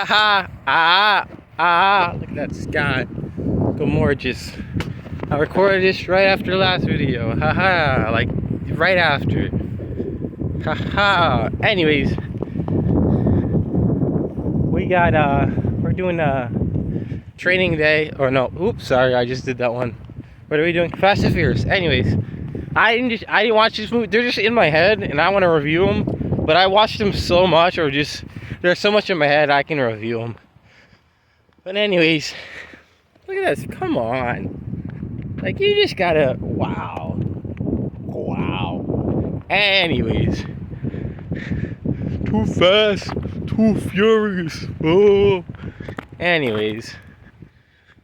Look at that sky. Gorgeous. I recorded this right after the last video. Like right after. Anyways, we're doing a training day. Or no, oops, sorry, I just did that one. What are we doing? Fast and Furious. Anyways, I didn't watch this movie. They're just in my head, and I want to review them. But I watched them so much, or just there's so much in my head I can review them. But anyways, look at this. Come on, like you just gotta wow. Anyways, too fast, too furious. Oh. Anyways,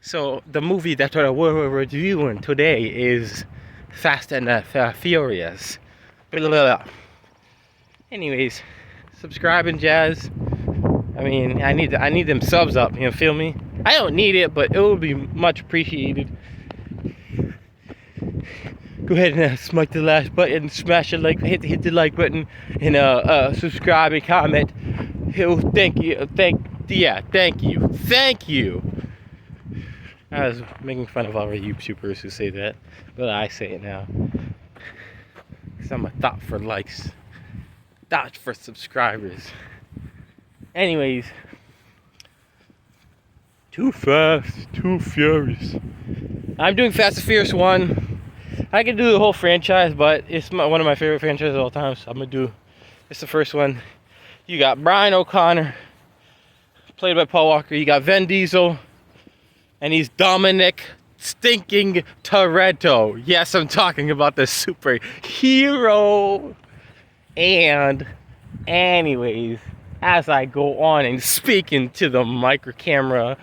so the movie that we're reviewing today is Fast and Furious. Anyways, subscribe and jazz. I mean, I need them subs up. You feel me? I don't need it, but it will be much appreciated. Go ahead and smack the last button, smash the like, hit the like button, and subscribe and comment. Thank you. I was making fun of all our YouTubers who say that, but I say it now. Because I'm a thought for likes, thought for subscribers. Anyways, too fast, too furious. I'm doing Fast and Furious 1. I can do the whole franchise, but it's one of my favorite franchises of all time, so I'm going to do, it's the first one. You got Brian O'Connor, played by Paul Walker. You got Vin Diesel, and he's Dominic Stinking Toretto. Yes, I'm talking about the superhero. And anyways, as I go on and speak into the micro camera,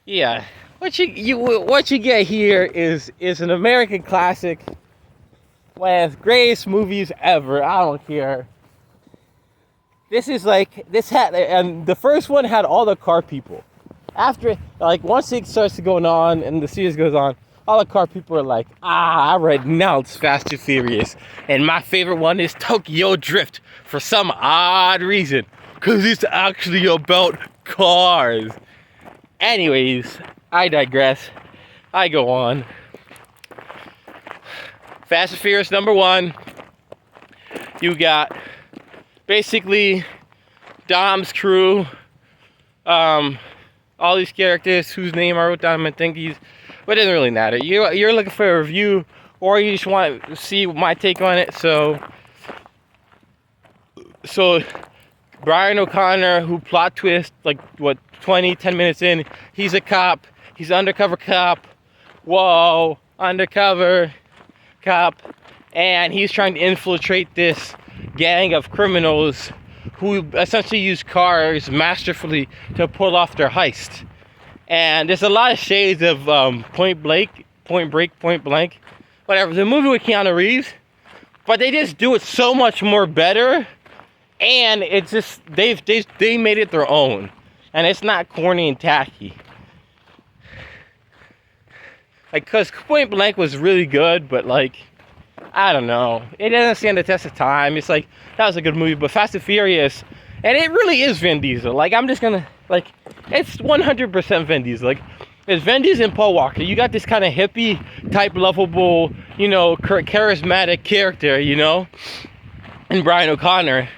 yeah, what you get here is an American classic, one of the greatest movies ever. I don't care. This is like, and the first one had all the car people. After, like, once it starts to going on and the series goes on, all the car people are like, I renounce Fast and Furious. And my favorite one is Tokyo Drift for some odd reason. Because it's actually about cars. Anyways, I digress. I go on. Fast and Furious number 1. You got basically Dom's crew. All these characters whose name I wrote down in my thingies. But it doesn't really matter. You're looking for a review, or you just want to see my take on it. So Brian O'Connor, who plot twist, like, 10 minutes in, he's a cop. He's an undercover cop. Whoa, undercover cop. And he's trying to infiltrate this gang of criminals who essentially use cars masterfully to pull off their heist. And there's a lot of shades of Point Break, whatever. The movie with Keanu Reeves, but they just do it so much more better, and it's just they made it their own, and it's not corny and tacky. Like, cause Point Blank was really good, but like, I don't know, it doesn't stand the test of time. It's like, that was a good movie, but Fast and Furious, and it really is Vin Diesel. Like, I'm just gonna, like, it's 100% Vin Diesel. Like, it's Vin Diesel and Paul Walker. You got this kind of hippie type, lovable, charismatic character, and Brian O'Connor,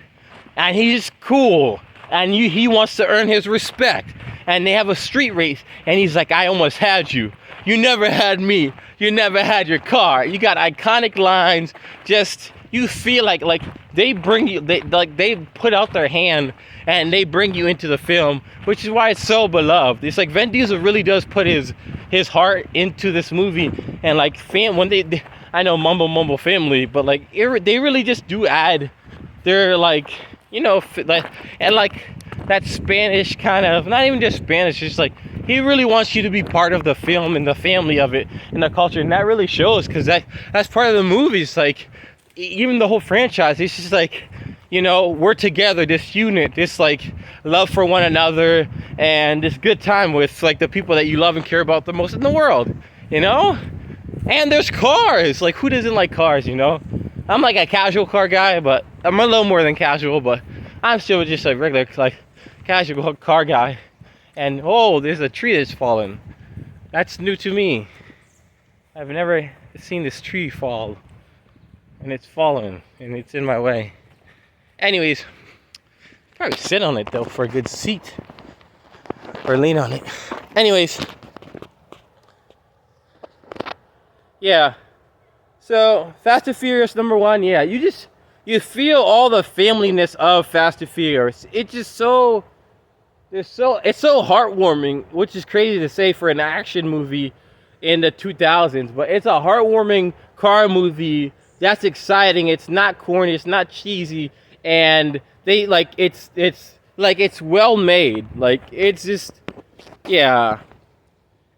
and he's cool, and he wants to earn his respect. And they have a street race, and he's like, I almost had you. You never had me. You never had your car. You got iconic lines. Just, you feel like they bring you, they put out their hand and they bring you into the film, which is why it's so beloved. It's like Vin Diesel really does put his heart into this movie, and like when they I know mumble family, but like they really just do add their and like that Spanish kind of, not even just Spanish, just like he really wants you to be part of the film and the family of it and the culture, and that really shows, because that's part of the movie. It's like, even the whole franchise, it's just like, we're together, this unit, this like love for one another, and this good time with like the people that you love and care about the most in the world, and there's cars. Like, who doesn't like cars? I'm like a casual car guy, but I'm a little more than casual, but I'm still just like regular, like casual car guy. And oh, there's a tree that's fallen. That's new to me. I've never seen this tree fall. And it's fallen, and it's in my way. Anyways, probably sit on it though for a good seat. Or lean on it. Anyways. Yeah. So, Fast and Furious #1, yeah, you feel all the familyness of Fast and Furious. It's just so, it's so heartwarming, which is crazy to say for an action movie in the 2000s, but it's a heartwarming car movie that's exciting. It's not corny, it's not cheesy, and they like it's well made. Like it's just, yeah.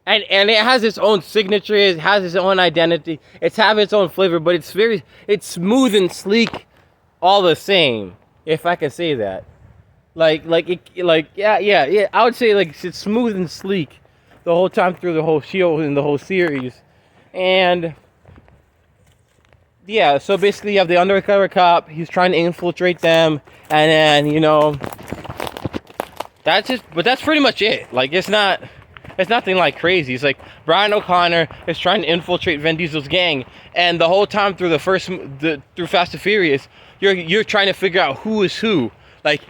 And it has its own signature, it has its own identity, it's have its own flavor, but it's smooth and sleek all the same, if I can say that. Yeah, I would say like it's smooth and sleek the whole time through the whole show and the whole series. And yeah, so basically you have the undercover cop, he's trying to infiltrate them, and then, you know, that's pretty much it. Like it's nothing like crazy. It's like Brian O'Connor is trying to infiltrate Vin Diesel's gang, and the whole time through through Fast and Furious, you're trying to figure out who is who. Like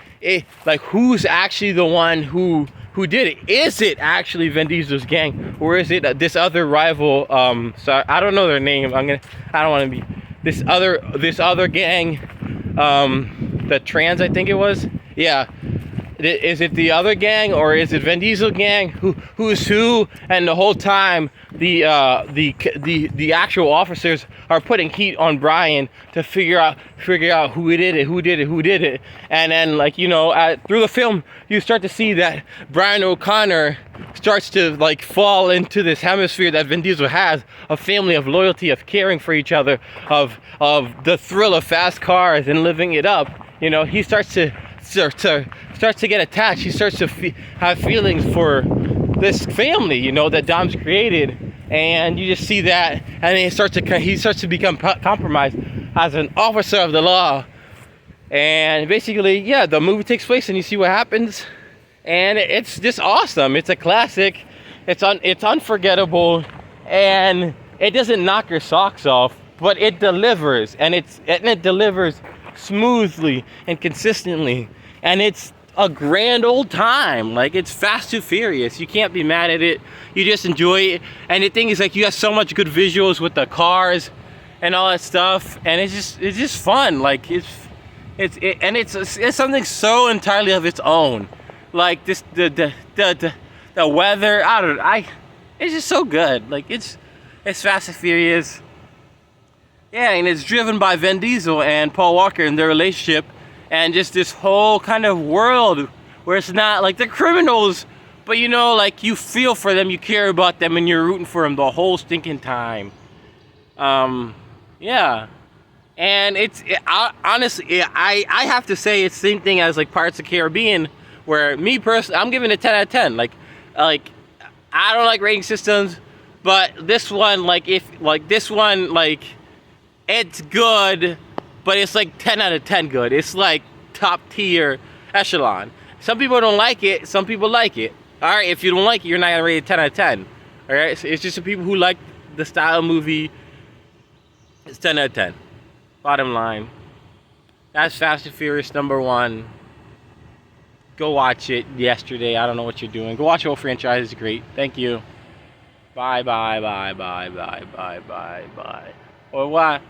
who's actually the one who did it? Is it actually Vin Diesel's gang, or is it this other rival? So I don't know their name. I don't want to be this other gang. The Trans, I think it was. Yeah. Is it the other gang, or is it Vin Diesel gang? Who's who? And the whole time, the actual officers are putting heat on Brian to figure out who did it. And then, like, you know, through the film, you start to see that Brian O'Connor starts to like fall into this hemisphere that Vin Diesel has, a family of loyalty, of caring for each other, of the thrill of fast cars and living it up. You know, he starts to get attached. He starts to have feelings for this family, you know, that Dom's created, and you just see that, and he starts to become compromised as an officer of the law. And basically, yeah, the movie takes place, and you see what happens, and it's just awesome. It's a classic. It's unforgettable, and it doesn't knock your socks off, but it delivers, and it delivers smoothly and consistently, and it's a grand old time. Like, it's Fast and Furious. You can't be mad at it. You just enjoy it. And the thing is, like, you have so much good visuals with the cars and all that stuff, and it's just fun. Like, it's something so entirely of its own. Like this, the weather. It's just so good. Like, it's Fast and Furious. Yeah, and it's driven by Vin Diesel and Paul Walker and their relationship, and just this whole kind of world where it's not like they're criminals, but, you know, like, you feel for them, you care about them, and you're rooting for them the whole stinking time. Yeah. And honestly, I have to say it's the same thing as like Pirates of the Caribbean, where me personally, I'm giving it 10 out of 10. Like I don't like rating systems, but this one, it's good, but it's like 10 out of 10 good. It's like top tier echelon. Some people don't like it, some people like it. All right, if you don't like it, you're not gonna rate it 10 out of 10. All right, so it's just the people who like the style of movie. It's 10 out of 10. Bottom line. That's Fast and Furious #1. Go watch it yesterday. I don't know what you're doing. Go watch the whole franchise. It's great. Thank you. Bye, bye, bye, bye, bye, bye, bye, bye. Au revoir.